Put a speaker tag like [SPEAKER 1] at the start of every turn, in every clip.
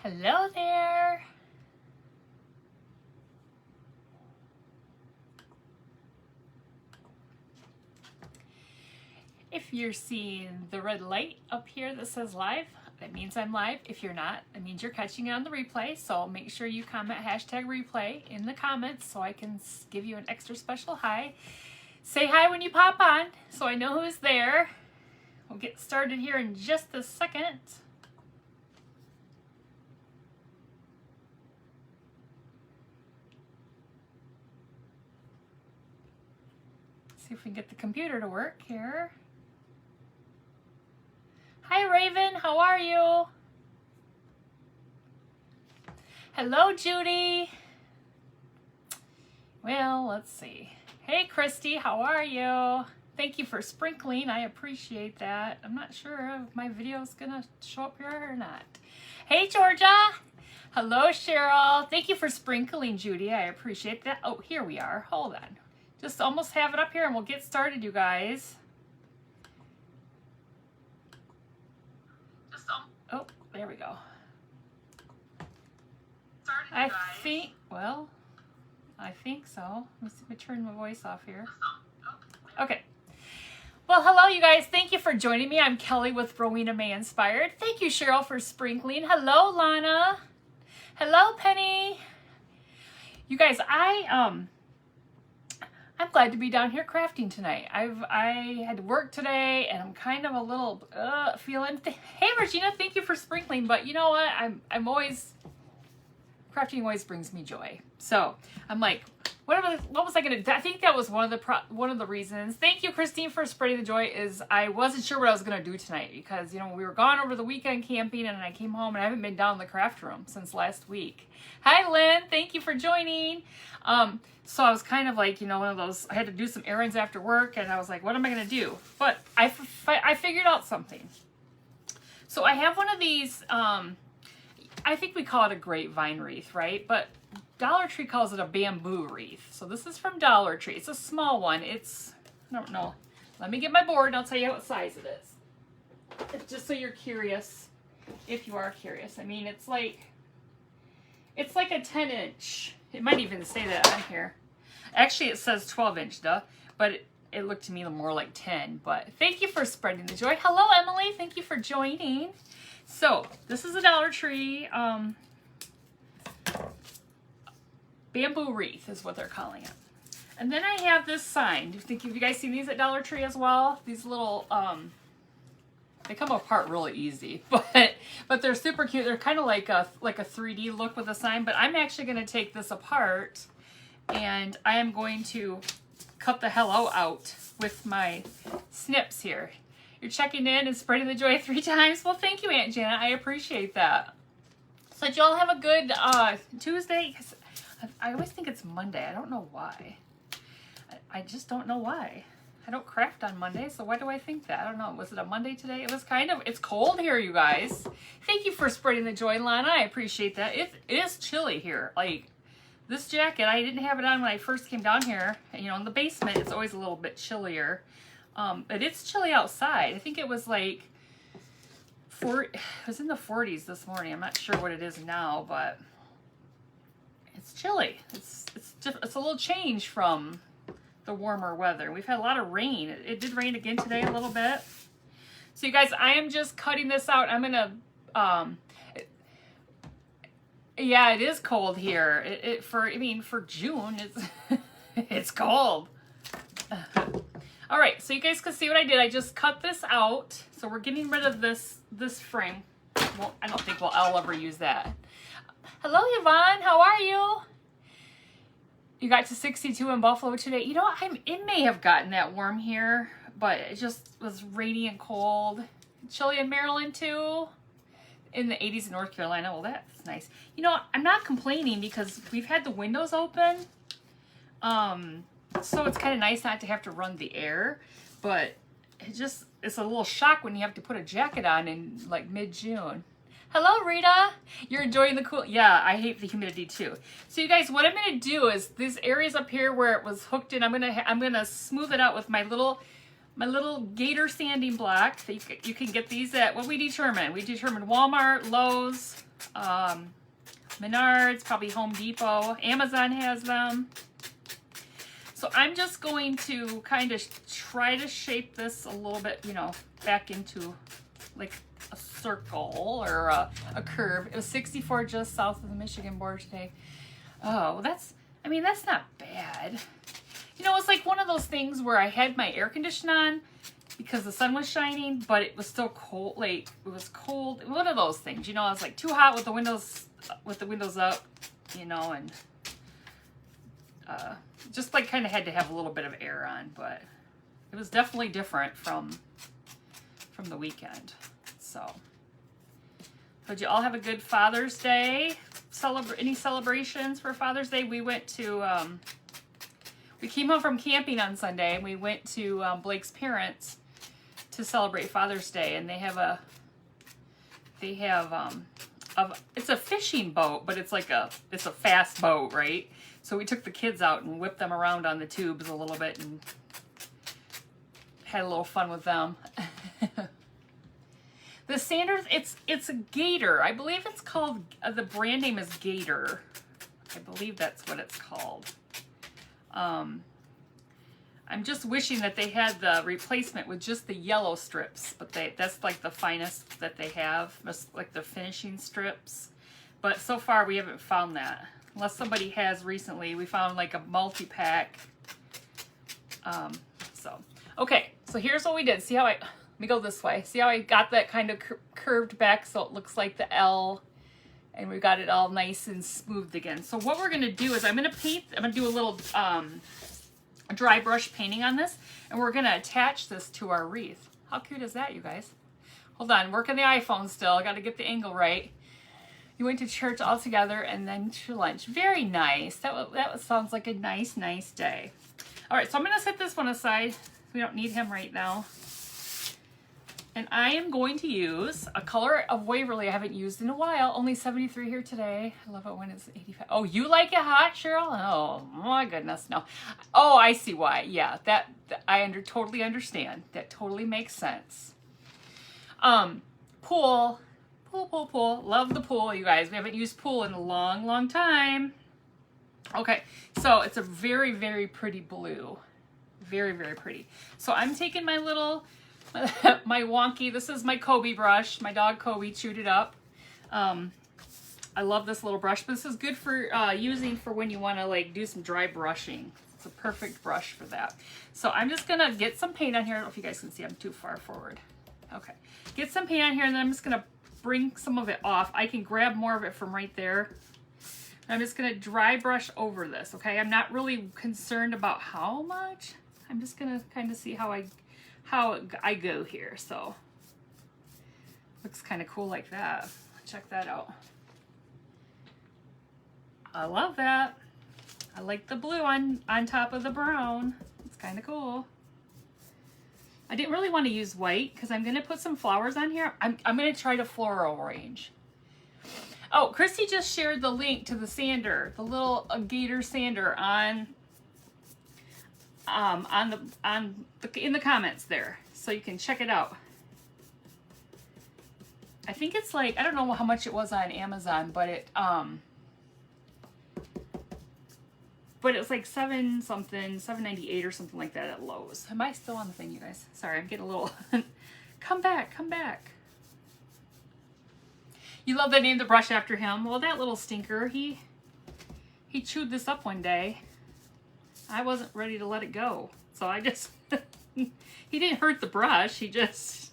[SPEAKER 1] Hello there. If you're seeing the red light up here that says live, that means I'm live. If you're not, that means you're catching it on the replay. So make sure you comment hashtag replay in the comments so I can give you an extra special hi. Say hi when you pop on so I know who's there. We'll get started here in just a second. See if we can get the computer to work here. Hi Raven, how are you? Hello Judy. Well, let's see. Hey Christy, how are you? Thank you for sprinkling, I appreciate that. I'm not sure if my video is gonna show up here or not. Hey Georgia. Hello Cheryl. Thank you for sprinkling, Judy, I appreciate that. Oh, here we are, hold on. Just almost have it up here and we'll get started, you guys. Oh, there we go. I think so. Let me turn my voice off here. Okay. Well, hello, you guys. Thank you for joining me. I'm Kelly with Rowena May Inspired. Thank you, Cheryl, for sprinkling. Hello, Lana. Hello, Penny. You guys, I'm glad to be down here crafting tonight. I had to work today, and I'm kind of a little feeling. Hey, Regina, thank you for sprinkling. But you know what? I'm always crafting always brings me joy. So I'm like, what was I gonna do? I think that was one of the reasons. Thank you, Christine, for spreading the joy. Is I wasn't sure what I was gonna do tonight because we were gone over the weekend camping, and I came home and I haven't been down in the craft room since last week. Hi, Lynn. Thank you for joining. So I was kind of like, one of those. I had to do some errands after work, and I was like, what am I gonna do? But I figured out something. So I have one of these. I think we call it a grapevine wreath, right? But Dollar Tree calls it a bamboo wreath. So this is from Dollar Tree. It's a small one. I don't know. Let me get my board and I'll tell you what size it is. Just so you're curious, if you are curious. I mean, it's like a 10-inch. It might even say that on here. Actually, it says 12-inch, duh. But it looked to me more like 10. But thank you for spreading the joy. Hello, Emily. Thank you for joining. So this is a Dollar Tree bamboo wreath is what they're calling it. And then I have this sign. Have you guys seen these at Dollar Tree as well? These little they come apart really easy, but they're super cute. They're kind of like a 3D look with a sign. But I'm actually going to take this apart, and I am going to cut the hello out with my snips here. You're checking in and spreading the joy 3 times. Well, thank you, Aunt Janet. I appreciate that. So did y'all have a good Tuesday? I always think it's Monday. I don't know why. I just don't know why. I don't craft on Monday, so why do I think that? I don't know. Was it a Monday today? It's cold here, you guys. Thank you for spreading the joy, Lana. I appreciate that. It is chilly here. Like, this jacket, I didn't have it on when I first came down here. In the basement, it's always a little bit chillier. But it's chilly outside. I think it was like it was in the 40s this morning. I'm not sure what it is now, but it's chilly. It's a little change from the warmer weather. We've had a lot of rain. It did rain again today a little bit. So you guys, I am just cutting this out. I'm gonna yeah, it is cold here. For June, it's cold. All right, so you guys can see what I did. I just cut this out. So we're getting rid of this frame. Well, I don't think I'll ever use that. Hello, Yvonne. How are you? You got to 62 in Buffalo today. It may have gotten that warm here, but it just was rainy and cold. Chilly in Maryland, too. In the 80s in North Carolina. Well, that's nice. I'm not complaining because we've had the windows open. So it's kind of nice not to have to run the air, but it's a little shock when you have to put a jacket on in like mid-June. Hello, Rita. You're enjoying the cool. Yeah, I hate the humidity too. So you guys, what I'm going to do is these areas up here where it was hooked in, I'm going to smooth it out with my little Gator sanding block. You can get these at what we determined. We determined Walmart, Lowe's, Menards, probably Home Depot. Amazon has them. So I'm just going to kind of try to shape this a little bit, you know, back into like a circle or a curve. It was 64 just south of the Michigan border today. Oh, that's not bad. You know, it's like one of those things where I had my air conditioner on because the sun was shining, but it was still cold. Like, it was cold. One of those things, you know, I was like too hot with the windows up, you know, and just like kind of had to have a little bit of air on, but it was definitely different from the weekend. So, did you all have a good Father's Day? Any celebrations for Father's Day? We went to, we came home from camping on Sunday, and we went to Blake's parents to celebrate Father's Day, and it's a fishing boat, but it's a fast boat, right? So we took the kids out and whipped them around on the tubes a little bit and had a little fun with them. The Sanders, it's a Gator. I believe it's called, the brand name is Gator. I believe that's what it's called. I'm just wishing that they had the replacement with just the yellow strips, but that's like the finest that they have, like the finishing strips. But so far we haven't found that. Unless somebody has recently. We found like a multi-pack. Okay, so here's what we did. See how let me go this way. See how I got that kind of curved back so it looks like the L, and we got it all nice and smoothed again. So what we're gonna do is I'm gonna do a little dry brush painting on this, and we're gonna attach this to our wreath. How cute is that, you guys? Hold on, working the iPhone still. I gotta get the angle right. You went to church all together and then to lunch. Very nice. That sounds like a nice day. All right, so I'm gonna set this one aside. We don't need him right now. And I am going to use a color of Waverly I haven't used in a while. Only 73 here today. I love it when it's 85. Oh, you like it hot, Cheryl? Oh my goodness, no. Oh, I see why. Yeah, I totally understand. That totally makes sense. Pool. Love the pool, you guys. We haven't used pool in a long time. Okay, so it's a very pretty blue. Very pretty. So I'm taking my little, my wonky, this is my Kobe brush. My dog Kobe chewed it up. I love this little brush, but this is good for using for when you want to like do some dry brushing. It's a perfect brush for that. So I'm just gonna get some paint on here. I don't know if you guys can see, I'm too far forward. Okay, get some paint on here, and then I'm just gonna bring some of it off. I can grab more of it from right there. I'm just gonna dry brush over this, okay? I'm not really concerned about how much. I'm just gonna kind of see how I go here. So looks kind of cool like that. Check that out. I love that. I like the blue on top of the brown. It's kind of cool. I didn't really want to use white because I'm going to put some flowers on here. I'm going to try to floral arrange. Oh, Christy just shared the link to the sander, the little Gator sander in the comments there, so you can check it out. I think it's like, I don't know how much it was on Amazon, but it was like $7.98 or something like that at Lowe's. Am I still on the thing, you guys? Sorry, I'm getting a little come back. You love that name, the brush after him. Well, that little stinker, he chewed this up one day. I wasn't ready to let it go. So I just he didn't hurt the brush, he just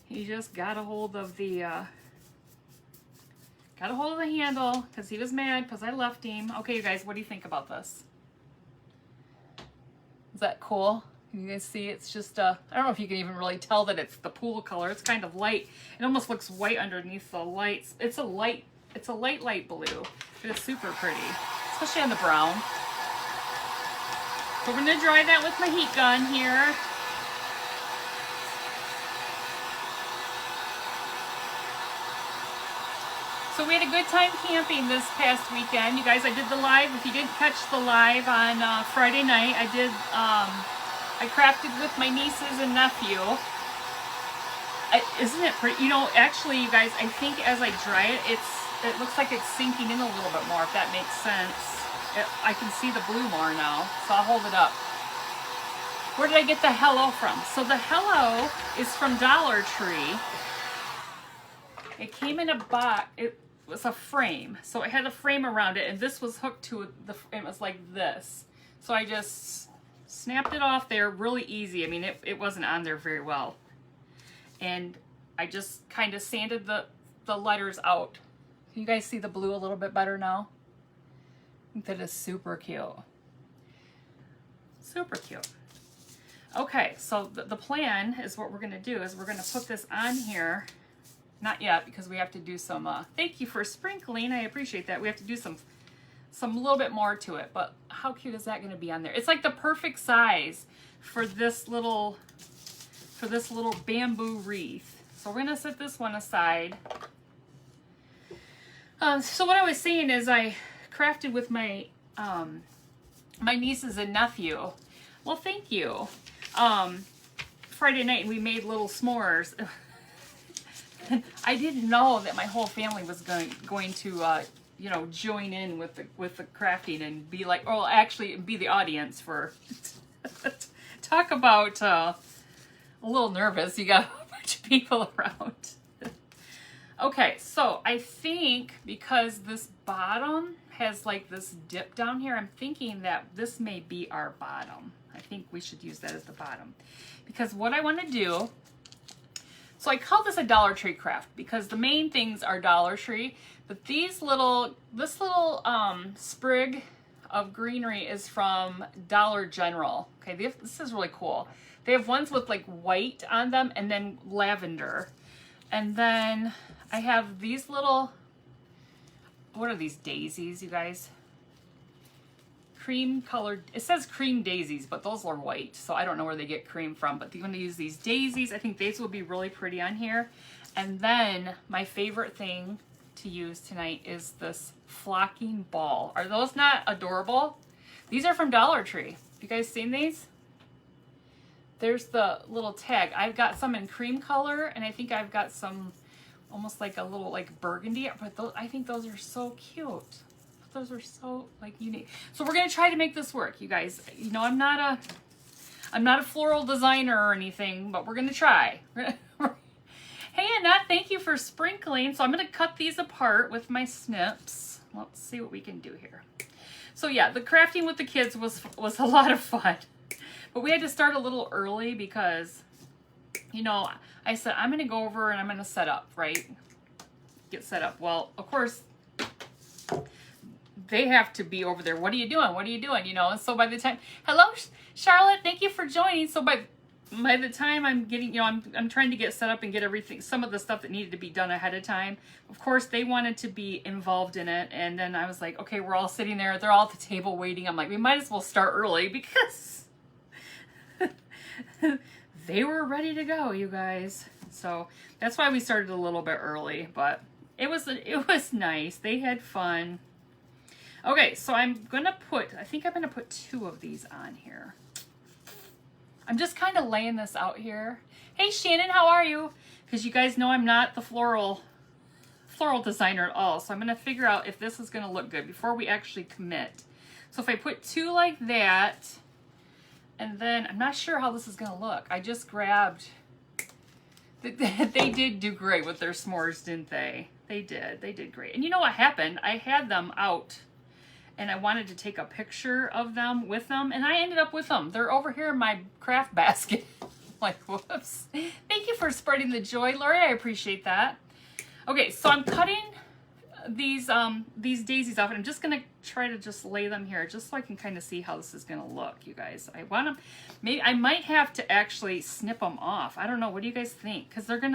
[SPEAKER 1] he just got a hold of the handle because he was mad because I left him. Okay, you guys, what do you think about this? Is that cool? You guys see, it's just, I don't know if you can even really tell that it's the pool color. It's kind of light. It almost looks white underneath the lights. It's a light blue, but it's super pretty, especially on the brown. So we're gonna dry that with my heat gun here. So we had a good time camping this past weekend. You guys, I did the live. If you didn't catch the live on Friday night, I crafted with my nieces and nephew. Isn't it pretty? You know, actually, you guys, I think as I dry it, it looks like it's sinking in a little bit more, if that makes sense. I can see the blue more now, so I'll hold it up. Where did I get the hello from? So the hello is from Dollar Tree. It came in a box. It was a frame, so it had a frame around it, and this was hooked to it was like this. So I just snapped it off there really easy. I mean, it wasn't on there very well. And I just kind of sanded the letters out. Can you guys see the blue a little bit better now? I think that is super cute. Super cute. Okay, so the plan is what we're going to do is we're going to put this on here. Not yet, because we have to do some, thank you for sprinkling. I appreciate that. We have to do some little bit more to it, but how cute is that going to be on there? It's like the perfect size for this little bamboo wreath. So we're going to set this one aside. So what I was saying is I crafted with my my nieces and nephew. Well, thank you. Friday night, we made little s'mores. I didn't know that my whole family was going to you know, join in with the crafting and be like, or actually be the audience for. Talk about a little nervous. You got a bunch of people around. Okay, so I think because this bottom has like this dip down here, I'm thinking that this may be our bottom. I think we should use that as the bottom. Because what I want to do, so I call this a Dollar Tree craft because the main things are Dollar Tree, but this little sprig of greenery is from Dollar General. Okay, this is really cool. They have ones with like white on them and then lavender. And then I have these little, what are these daisies, you guys? Cream colored, it says cream daisies, but those are white, so I don't know where they get cream from, but you're going to use these daisies. I think these will be really pretty on here. And then my favorite thing to use tonight is this flocking ball. Are those not adorable? These are from Dollar Tree. Have you guys seen these? There's the little tag. I've got some in cream color, and I think I've got some almost like a little like burgundy, but those, I think those are so cute. Those are so like unique. So we're gonna try to make this work, you guys. You know, I'm not a floral designer or anything, but we're gonna try. Hey Annette, thank you for sprinkling. So I'm gonna cut these apart with my snips. Let's see what we can do here. So yeah, the crafting with the kids was a lot of fun. But we had to start a little early because, you know, I said, I'm going to go over and I'm going to set up, right? Get set up. Well, of course, they have to be over there. What are you doing? What are you doing? You know, and so by the time, hello, Charlotte, thank you for joining. So by the time I'm getting, you know, I'm trying to get set up and get everything, some of the stuff that needed to be done ahead of time. Of course, they wanted to be involved in it. And then I was like, okay, we're all sitting there. They're all at the table waiting. I'm like, we might as well start early because they were ready to go, you guys. So that's why we started a little bit early, but it was nice. They had fun. Okay, so I think I'm gonna put 2 of these on here. I'm just kind of laying this out here. Hey Shannon, how are you? Because you guys know I'm not the floral designer at all, so I'm gonna figure out if this is gonna look good before we actually commit. So if I put 2 like that, and then I'm not sure how this is gonna look. I just grabbed. They did do great with their s'mores, didn't they? They did great. And you know what happened? I had them out and I wanted to take a picture of them with them, and I ended up with them. They're over here in my craft basket. Like, whoops. Thank you for spreading the joy, Lori. I appreciate that. Okay, so I'm cutting these daisies off, and I'm just gonna try to just lay them here just so I can kind of see how this is gonna look, you guys. I want them, maybe I might have to actually snip them off. I don't know. What do you guys think? Because I think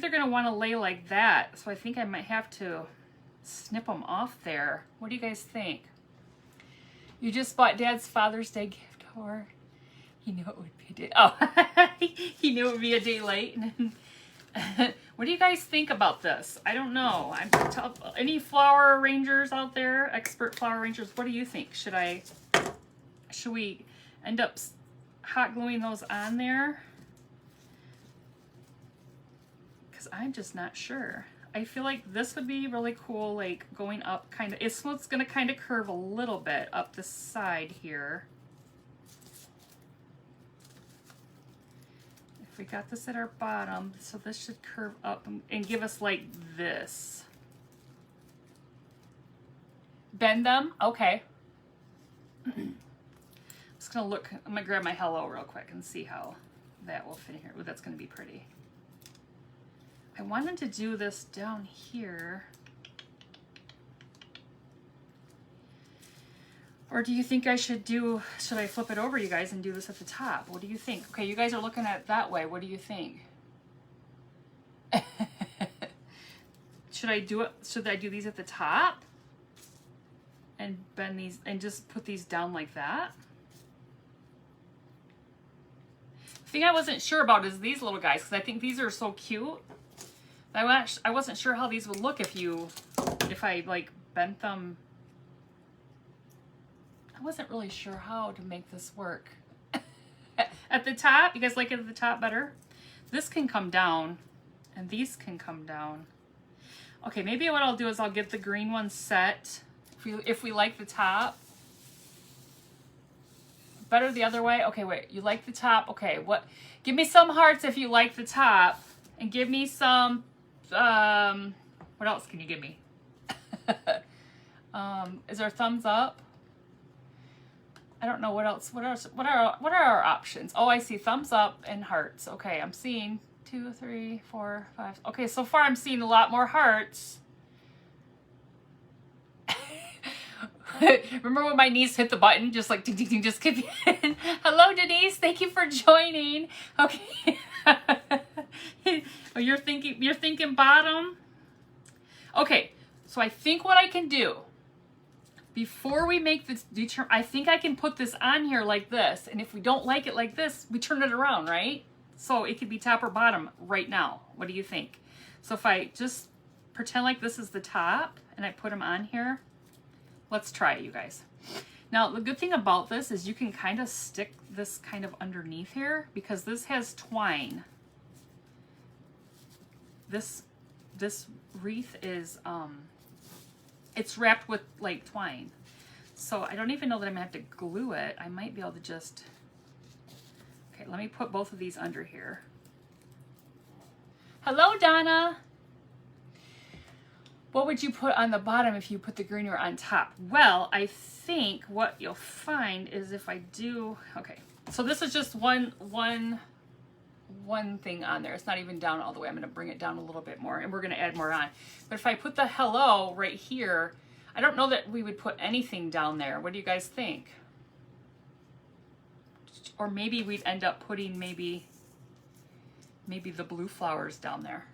[SPEAKER 1] they're gonna want to lay like that, so I think I might have to snip them off there. What do you guys think? You just bought Dad's Father's Day gift, or he knew it would be a day. Oh, he knew it would be a day late. What do you guys think about this? I don't know. Any flower arrangers out there, expert flower arrangers, what do you think? Should we end up hot gluing those on there? because I'm just not sure. I feel like this would be really cool, like going up kind of, it's going to kind of curve a little bit up the side here. If we got this at our bottom, so this should curve up and give us like this. Bend them? Okay. I'm just going to look, I'm going to grab my hello real quick and see how that will fit in here. Ooh, that's going to be pretty. I wanted to do this down here. Or do you think I should I flip it over, you guys, and do this at the top? What do you think? Okay, you guys are looking at it that way. What do you think? Should I do these at the top? And bend these, and just put these down like that? The thing I wasn't sure about is these little guys, because I think these are so cute. I wasn't sure how these would look if I like bent them. I wasn't really sure how to make this work. At the top, you guys like it at the top better? This can come down, and these can come down. Okay, maybe what I'll do is I'll get the green one set. If we like the top. Better the other way? Okay, wait, you like the top? Okay, give me some hearts if you like the top, and give me some, what else can you give me? Is there thumbs up? I don't know what else. What are our options? Oh, I see thumbs up and hearts. Okay, I'm seeing 2, 3, 4, 5. Okay, so far I'm seeing a lot more hearts. Remember when my niece hit the button, just like ding, ding, ding, just keep in. Hello, Denise. Thank you for joining. Okay. Oh, you're thinking bottom. Okay. So I think what I can do before we make this I think I can put this on here like this, and if we don't like it like this, we turn it around, right? So it could be top or bottom right now. What do you think? So if I just pretend like this is the top and I put them on here. Let's try it, you guys. Now, the good thing about this is you can kind of stick this kind of underneath here because this has twine. This wreath is, it's wrapped with like twine. So I don't even know that I'm gonna have to glue it. I might be able to just, okay, let me put both of these under here. Hello, Donna. What would you put on the bottom if you put the greener on top? Well, I think what you'll find is if I do, okay, so this is just one thing on there. It's not even down all the way. I'm going to bring it down a little bit more, and we're going to add more on. But if I put the hello right here, I don't know that we would put anything down there. What do you guys think? Or maybe we'd end up putting maybe the blue flowers down there.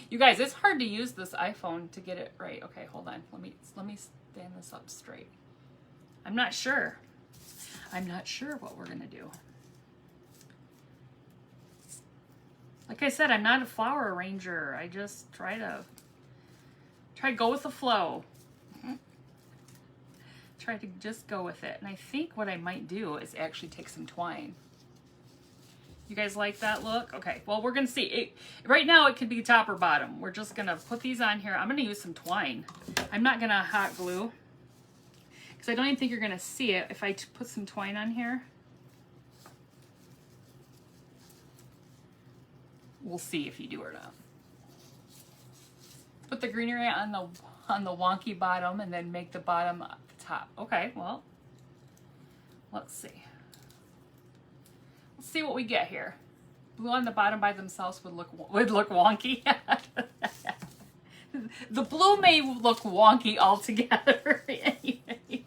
[SPEAKER 1] You guys, it's hard to use this iPhone to get it right. Okay, hold on. Let me stand this up straight. I'm not sure. I'm not sure what we're gonna do. Like I said, I'm not a flower arranger. I just try to go with the flow. Try to just go with it. And I think what I might do is actually take some twine. You guys like that look? Okay, well, we're gonna see. Right now it could be top or bottom. We're just gonna put these on here. I'm gonna use some twine. I'm not gonna hot glue because I don't even think you're gonna see it if I put some twine on here. We'll see if you do or not. Put the greenery on the wonky bottom and then make the bottom the top. Okay, well, let's see. Let's see what we get here. Blue on the bottom by themselves would look wonky. The blue may look wonky altogether. Anyway,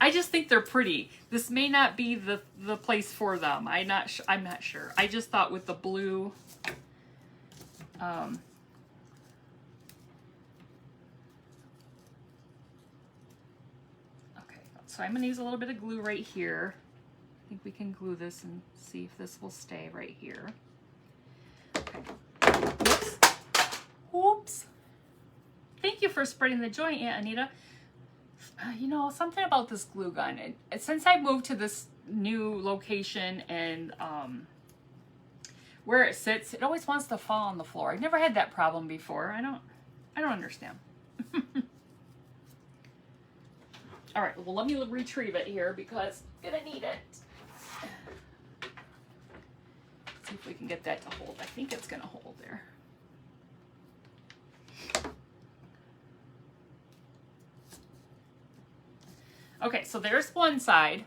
[SPEAKER 1] I just think they're pretty. This may not be the place for them. I'm not sure. I just thought with the blue. Okay, so I'm gonna use a little bit of glue right here. I think we can glue this and see if this will stay right here. Okay. Whoops. Whoops. Thank you for spreading the joy, Aunt Anita. You know, something about this glue gun. Since I moved to this new location and where it sits, it always wants to fall on the floor. I've never had that problem before. I don't understand. All right, well, let me retrieve it here because I'm gonna need it. See if we can get that to hold. I think it's gonna hold there. Okay, so there's one side.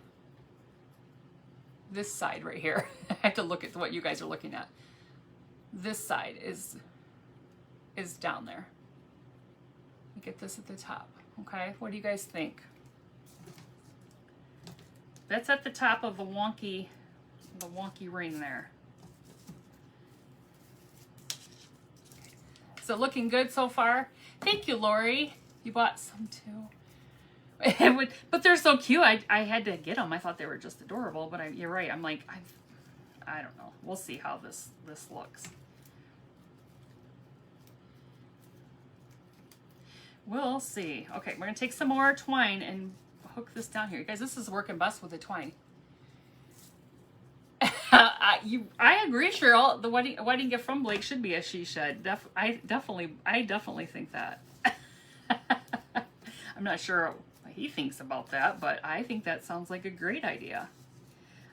[SPEAKER 1] This side right here. I have to look at what you guys are looking at. This side is down there. Get this at the top. Okay, what do you guys think? That's at the top of the wonky ring there. So looking good so far. Thank you, Lori. You bought some too. But they're so cute. I had to get them. I thought they were just adorable. But you're right. I'm like, I don't know. We'll see how this looks. We'll see. Okay, we're gonna take some more twine and hook this down here. You guys, this is working best with the twine. I agree, Cheryl. The wedding gift from Blake should be a she shed. I definitely think that. I'm not sure what he thinks about that, but I think that sounds like a great idea.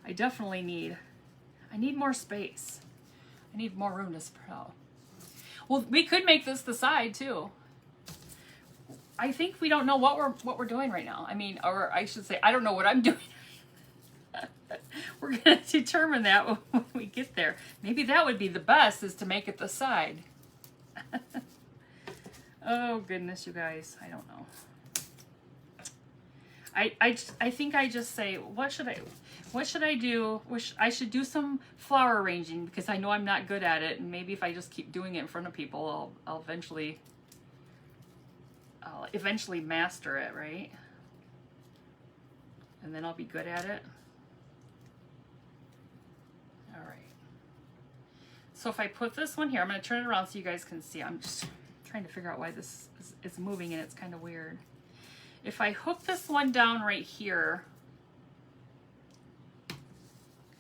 [SPEAKER 1] I need more space. I need more room to spread out. Well, we could make this the side too. I think we don't know what we're doing right now. I mean, or I should say, I don't know what I'm doing. We're going to determine that when we get there. Maybe that would be the best, is to make it the side. Oh goodness, you guys, I don't know. I think I just say, what should I do? I should do some flower arranging because I know I'm not good at it, and maybe if I just keep doing it in front of people, I'll eventually master it, right? And then I'll be good at it. All right. So if I put this one here, I'm going to turn it around so you guys can see. I'm just trying to figure out why this is moving and it's kind of weird. If I hook this one down right here, okay,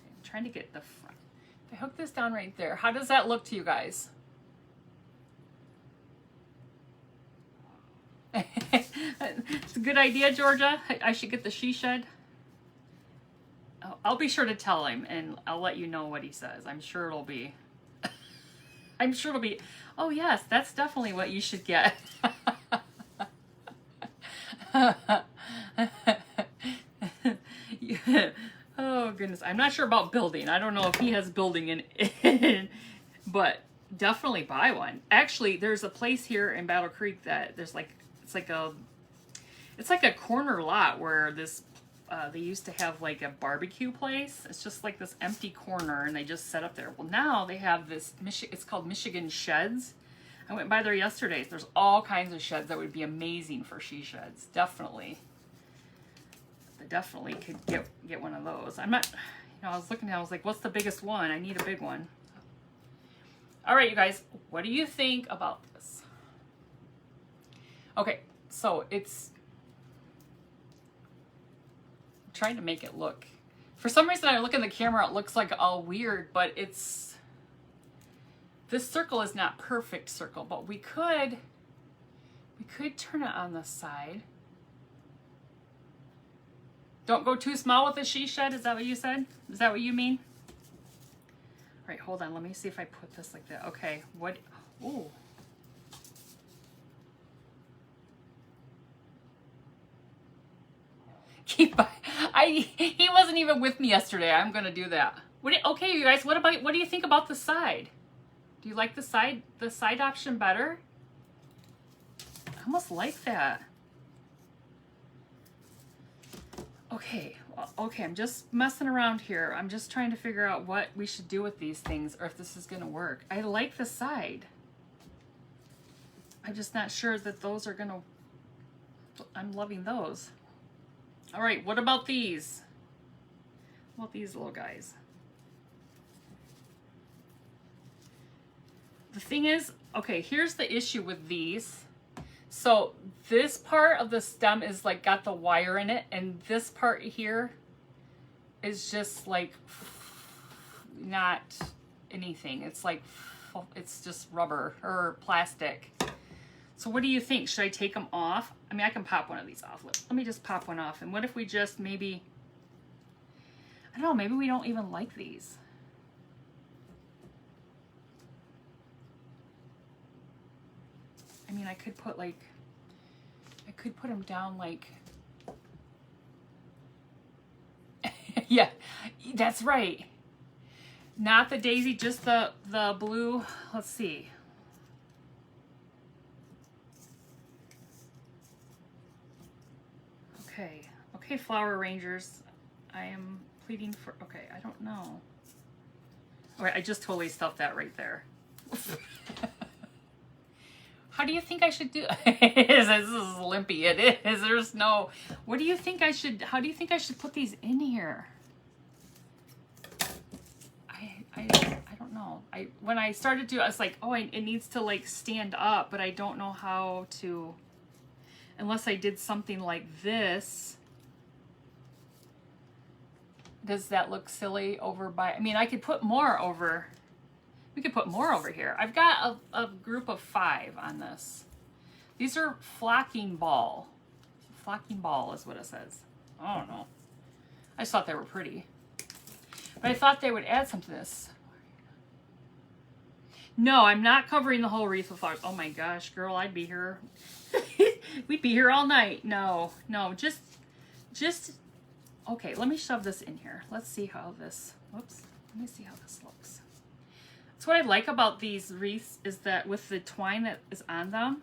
[SPEAKER 1] I'm trying to get the front. If I hook this down right there, how does that look to you guys? It's a good idea, Georgia. I should get the she shed. I'll be sure to tell him, and I'll let you know what he says. I'm sure it'll be. Oh yes, that's definitely what you should get. Oh goodness, I'm not sure about building. I don't know if he has building in, but definitely buy one. Actually, there's a place here in Battle Creek that there's like it's like a corner lot where this they used to have like a barbecue place. It's just like this empty corner, and they just set up there. Well, now they have this it's called Michigan Sheds. I went by there yesterday. There's all kinds of sheds that would be amazing for she sheds. Definitely. I definitely could get one of those. I'm not, I was looking at it, I was like, what's the biggest one? I need a big one. All right, you guys, what do you think about this? Okay, so I'm trying to make it look, for some reason I look in the camera, it looks like all weird, but this circle is not perfect circle, but we could turn it on the side. Don't go too small with the she shed, is that what you said? Is that what you mean? All right, hold on, let me see if I put this like that. Okay, what, ooh. He wasn't even with me yesterday. I'm gonna do that. Okay, you guys, what do you think about the side? Do you like the side option better? I almost like that. Okay, okay, I'm just messing around here. I'm just trying to figure out what we should do with these things, or if this is gonna work. I like the side. I'm just not sure that those are gonna, I'm loving those. All right, what about these? What about these little guys? The thing is, okay, here's the issue with these. So this part of the stem is like got the wire in it, and this part here is just like not, anything. It's like, it's just rubber or plastic. So what do you think? Should I take them off? I mean, I can pop one of these off. Let me just pop one off. And what if we just maybe, I don't know, maybe we don't even like these. I mean, I could put like, I could put them down like, yeah, that's right. Not the daisy, just the blue. Let's see. Okay. Okay, Flower Rangers. I am pleading for, okay, I don't know. All right, I just totally stuffed that right there. How do you think I should do? This is limpy. It is. There's no. What do you think I should? How do you think I should put these in here? I don't know. When I started to, I was like, oh, it needs to like stand up, but I don't know how to. Unless I did something like this. Does that look silly over by? I mean, I could put more over. We could put more over here. I've got a group of 5 on this. These are flocking ball. Flocking ball is what it says. I don't know. I just thought they were pretty. But I thought they would add something to this. No, I'm not covering the whole wreath with flowers. Oh my gosh, girl, I'd be here. We'd be here all night. No, just, okay, let me shove this in here. Let's see how this, whoops. Let me see how this looks. So what I like about these wreaths is that with the twine that is on them,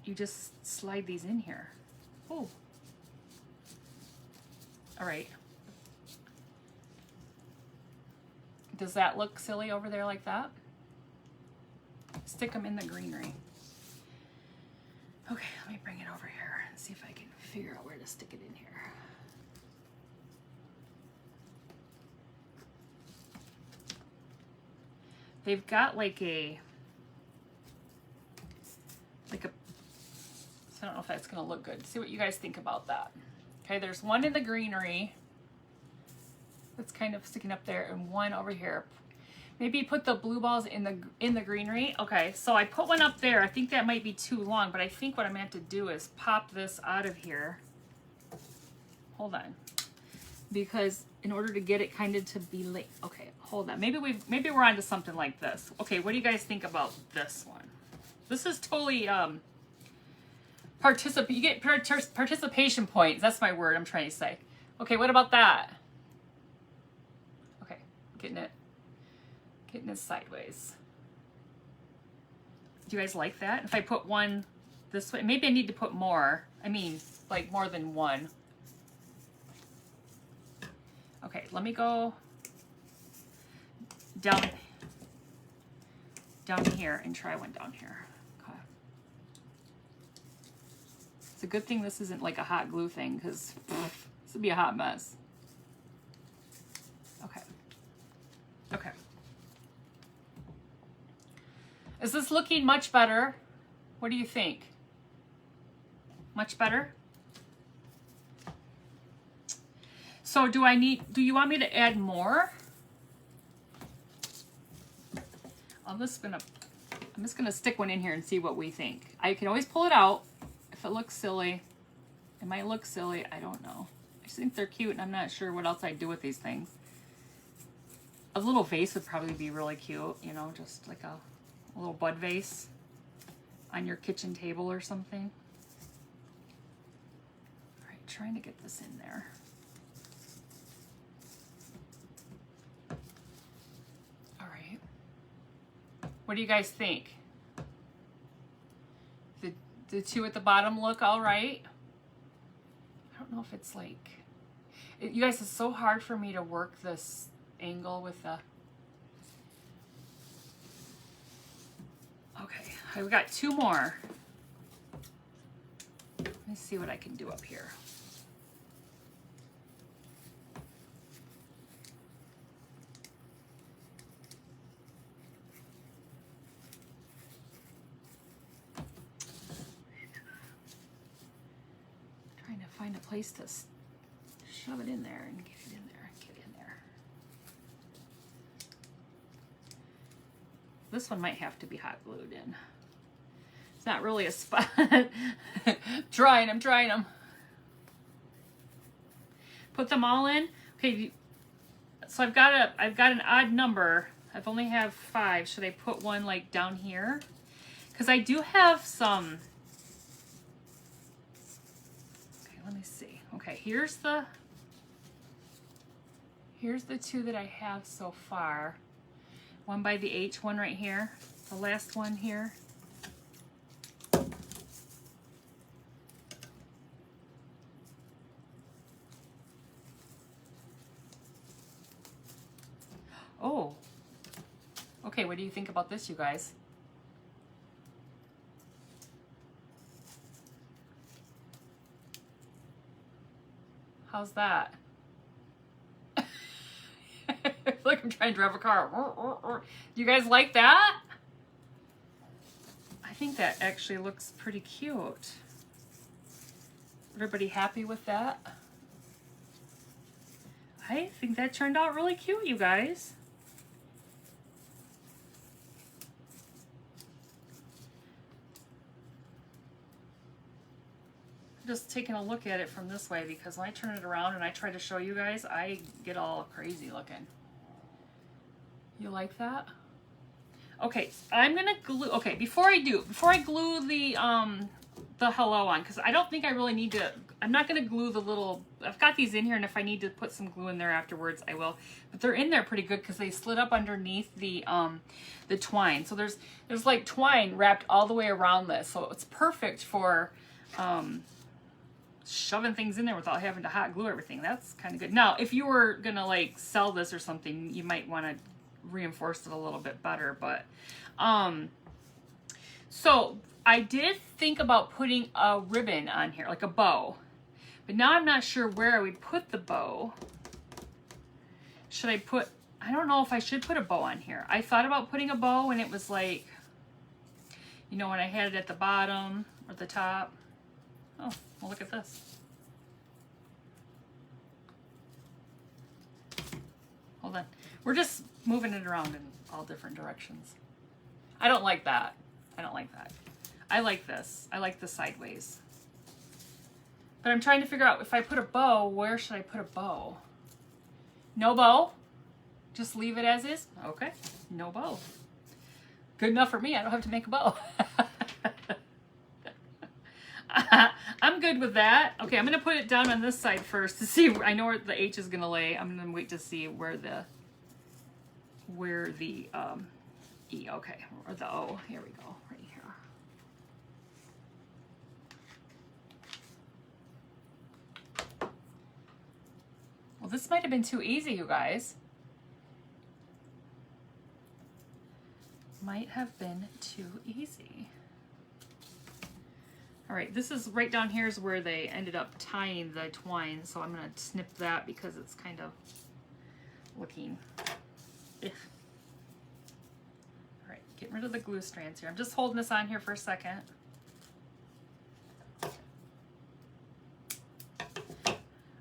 [SPEAKER 1] you just slide these in here. Oh. All right. Does that look silly over there like that? Stick them in the greenery. Okay, let me bring it over here and see if I can figure out where to stick it in here. They've got like a, so I don't know if that's gonna look good. See what you guys think about that. Okay, there's one in the greenery that's kind of sticking up there and one over here. Maybe put the blue balls in the greenery. Okay, so I put one up there. I think that might be too long, but I think what I'm meant to do is pop this out of here. Hold on. Because in order to get it kind of to be late. Okay, hold on. Maybe we're onto something like this. Okay, what do you guys think about this one? This is totally you get participation points. That's my word I'm trying to say. Okay, what about that? Okay, getting it sideways. Do you guys like that? If I put one this way, maybe I need to put more. I mean, like more than one. Okay, let me go down here and try one down here. Okay. It's a good thing this isn't like a hot glue thing, because this would be a hot mess. Okay. Okay. Is this looking much better? What do you think? Much better? So do you want me to add more? I'm just gonna stick one in here and see what we think. I can always pull it out if it looks silly. It might look silly, I don't know. I just think they're cute and I'm not sure what else I'd do with these things. A little vase would probably be really cute, you know, just like a little bud vase on your kitchen table or something. All right, trying to get this in there. What do you guys think? The two at the bottom look all right? I don't know if it's like... you guys, it's so hard for me to work this angle with the... Okay, I've got 2 more. Let me see what I can do up here. Find a place to shove it in there and get it in there, get in there. This one might have to be hot glued in. It's not really a spot. I'm trying them. Put them all in. Okay, so I've got an odd number. I've only have 5. Should I put one like down here? Because I do have some. Okay, let me see. Okay, here's the 2 that I have so far. One by the H, one right here. The last one here. Oh. Okay, what do you think about this, you guys? How's that? I feel like I'm trying to drive a car. Do you guys like that? I think that actually looks pretty cute. Everybody happy with that? I think that turned out really cute, you guys. Just taking a look at it from this way, because when I turn it around and I try to show you guys, I get all crazy looking. You like that? Okay, I'm gonna glue. Okay, before I glue the hello on, because I don't think I really need to. I'm not gonna glue the little. I've got these in here, and if I need to put some glue in there afterwards, I will. But they're in there pretty good because they slid up underneath the twine. So there's like twine wrapped all the way around this, so it's perfect for shoving things in there without having to hot glue everything. That's kind of good. Now, if you were gonna like sell this or something, you might want to reinforce it a little bit better. But so I did think about putting a ribbon on here, like a bow, but now I'm not sure where I would put the bow. Should I put, I don't know if I should put a bow on here. I thought about putting a bow, and it was like, you know, when I had it at the bottom or the top. Oh, well, look at this. Hold on. We're just moving it around in all different directions. I don't like that. I don't like that. I like this. I like the sideways. But I'm trying to figure out, if I put a bow, where should I put a bow? No bow? Just leave it as is? Okay. No bow. Good enough for me. I don't have to make a bow. I'm good with that. Okay, I'm going to put it down on this side first to see. I know where the H is going to lay. I'm going to wait to see where the E, okay, or the O. Here we go, right here. Well, this might have been too easy, you guys. Might have been too easy. All right, this is right down here is where they ended up tying the twine, so I'm going to snip that because it's kind of looking. All right, getting rid of the glue strands here. I'm just holding this on here for a second.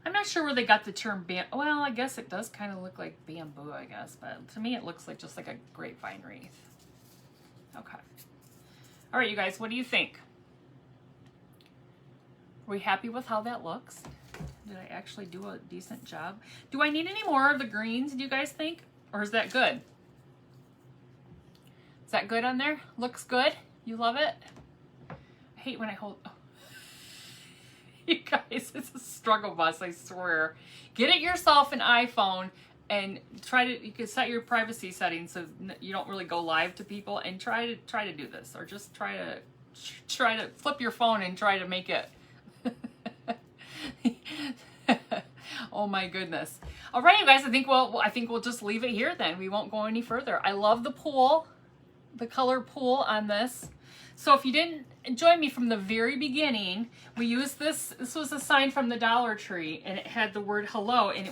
[SPEAKER 1] I'm not sure where they got the term bamboo. Well, I guess it does kind of look like bamboo, I guess, but to me it looks like just like a grapevine wreath. Okay. All right, you guys, what do you think? Are we happy with how that looks? Did I actually do a decent job? Do I need any more of the greens, do you guys think? Or is that good? Is that good on there? Looks good? You love it? I hate when I hold... Oh. You guys, it's a struggle bus, I swear. Get it yourself an iPhone and you can set your privacy settings so you don't really go live to people, and try to do this, or just try to flip your phone and try to make it. Oh my goodness. All right, you guys, I think we'll just leave it here then. We won't go any further. I love the pool, the color pool on this. So if you didn't join me from the very beginning, we used this. This was a sign from the Dollar Tree, and it had the word hello in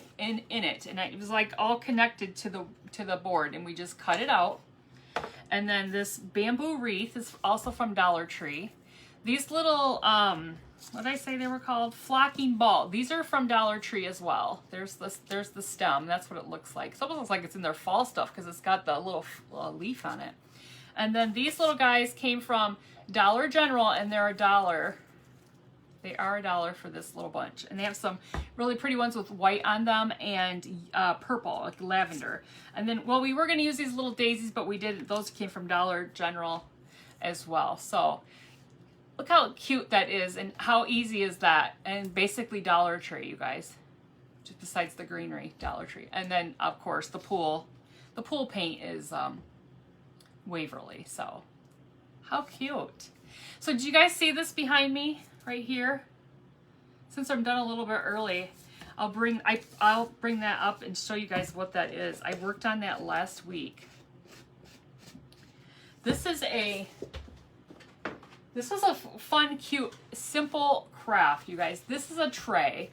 [SPEAKER 1] it, and it was like all connected to the board, and we just cut it out. And then this bamboo wreath is also from Dollar Tree. These little what did I say they were called? Flocking ball. These are from Dollar Tree as well. There's the stem. That's what it looks like. It almost looks like it's in their fall stuff because it's got the little leaf on it. And then these little guys came from Dollar General, and they're $1. They are $1 for this little bunch. And they have some really pretty ones with white on them and purple, like lavender. And then, well, we were going to use these little daisies, but we didn't. Those came from Dollar General as well. So look how cute that is, and how easy is that? And basically Dollar Tree, you guys. Just besides the greenery, Dollar Tree. And then, of course, the pool paint is Waverly. So how cute. So did you guys see this behind me right here? Since I'm done a little bit early, I'll bring that up and show you guys what that is. I worked on that last week. This is a fun, cute, simple craft, you guys. This is a tray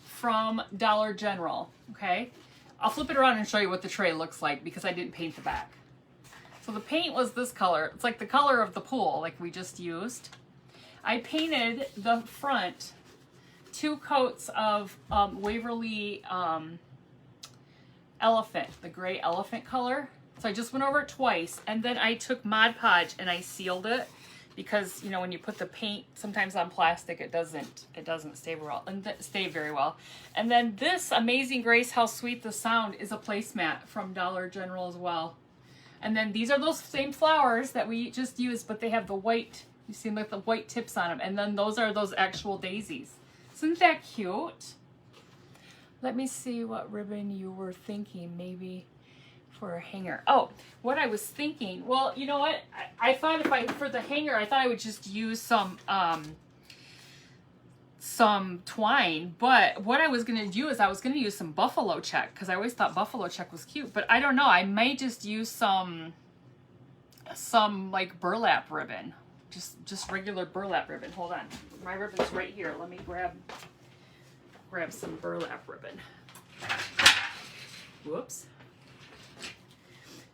[SPEAKER 1] from Dollar General, okay? I'll flip it around and show you what the tray looks like because I didn't paint the back. So the paint was this color. It's like the color of the pool, like we just used. I painted the front 2 coats of Waverly elephant, the gray elephant color. So I just went over it twice, and then I took Mod Podge and I sealed it because, you know, when you put the paint sometimes on plastic, it doesn't stay very well. And then this Amazing Grace, How Sweet the Sound is a placemat from Dollar General as well. And then these are those same flowers that we just used, but they have the white, you see like the white tips on them. And then those are those actual daisies. Isn't that cute? Let me see what ribbon you were thinking, maybe for a hanger. Oh, what I was thinking, well, you know what? I thought for the hanger, I thought I would just use some twine, but what I was going to do is I was going to use some buffalo check because I always thought buffalo check was cute, but I don't know. I may just use some like burlap ribbon, just regular burlap ribbon. Hold on. My ribbon's right here. Let me grab some burlap ribbon. Whoops.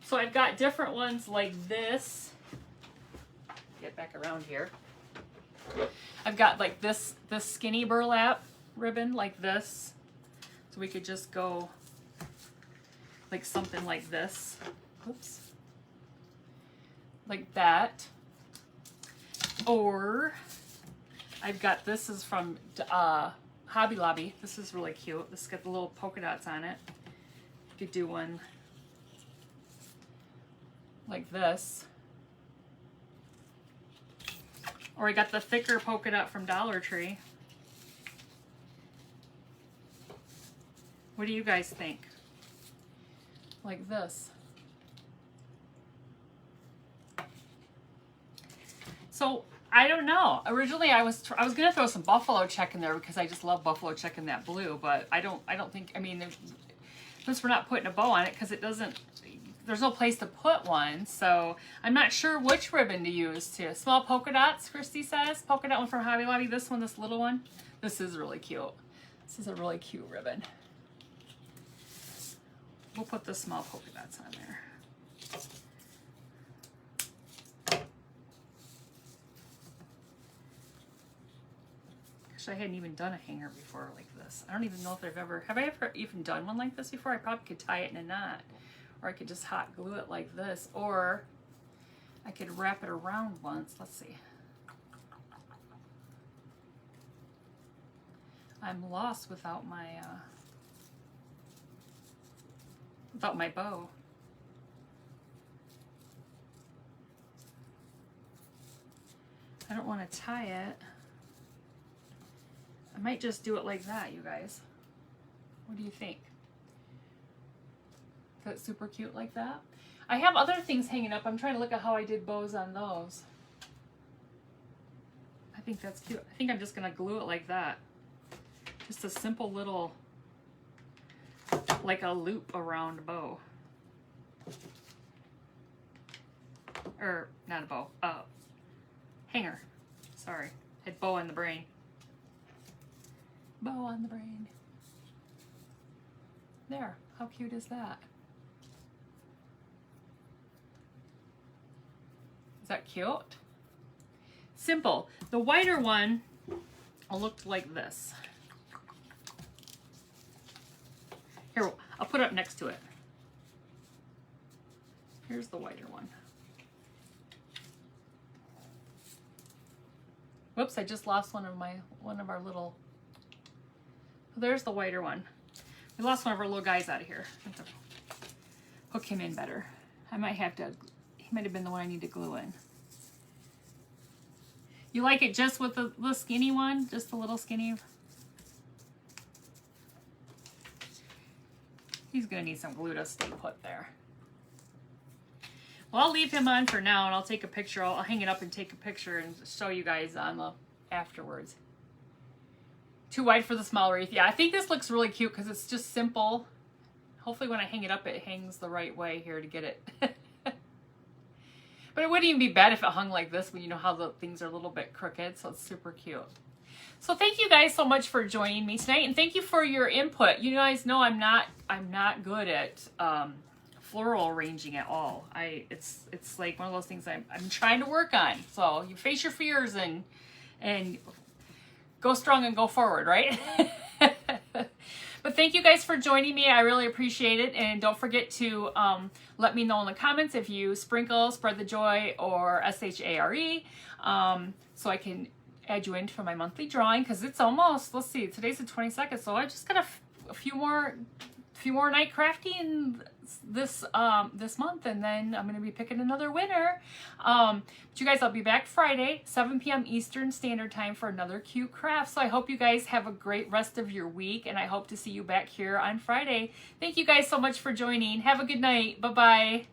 [SPEAKER 1] So I've got different ones like this. Get back around here. I've got like this skinny burlap ribbon like this. So we could just go like something like this. Oops. Like that. Or I've got, this is from Hobby Lobby. This is really cute. This has got the little polka dots on it. You could do one like this. Or I got the thicker polka dot from Dollar Tree. What do you guys think? Like this. So I don't know. Originally I was gonna throw some buffalo check in there because I just love buffalo check in that blue, but I don't think, I mean, since we're not putting a bow on it because it doesn't, there's no place to put one, so I'm not sure which ribbon to use too. Small polka dots, Christy says. Polka dot one from Hobby Lobby. This one, this little one. This is really cute. This is a really cute ribbon. We'll put the small polka dots on there. Gosh, I hadn't even done a hanger before like this. I don't even know if have I ever even done one like this before? I probably could tie it in a knot. Or I could just hot glue it like this, or I could wrap it around once. Let's see. I'm lost without my bow. I don't want to tie it. I might just do it like that, you guys. What do you think? That's super cute like that. I have other things hanging up. I'm trying to look at how I did bows on those. I think that's cute. I think I'm just gonna glue it like that. Just a simple little, like a loop around bow. Or not a bow, hanger. Sorry, had bow on the brain. Bow on the brain. There, how cute is that? Is that cute? Simple. The whiter one looked like this. Here, I'll put it up next to it. Here's the whiter one. Whoops, I just lost one of our little, there's the whiter one. We lost one of our little guys out of here. I have to hook him in better. I might have to, he might have been the one I need to glue in. You like it just with the skinny one? Just the little skinny? He's gonna need some glue to stay put there. Well, I'll leave him on for now, and I'll take a picture. I'll hang it up and take a picture and show you guys on the afterwards. Too wide for the small wreath. Yeah, I think this looks really cute because it's just simple. Hopefully when I hang it up, it hangs the right way here to get it. But it wouldn't even be bad if it hung like this when you know how the things are a little bit crooked, so it's super cute. So thank you guys so much for joining me tonight, and thank you for your input. You guys know I'm not good at floral arranging at all. It's like one of those things I'm trying to work on. So you face your fears and go strong and go forward, right? But thank you guys for joining me. I really appreciate it. And don't forget to let me know in the comments if you sprinkle, spread the joy, or SHARE, so I can add you in for my monthly drawing, because it's almost, let's see, today's the 22nd, so I just got a few more night crafting this month, and then I'm going to be picking another winner. But you guys, I'll be back Friday, 7 p.m. Eastern Standard Time for another cute craft. So I hope you guys have a great rest of your week, and I hope to see you back here on Friday. Thank you guys so much for joining. Have a good night. Bye-bye.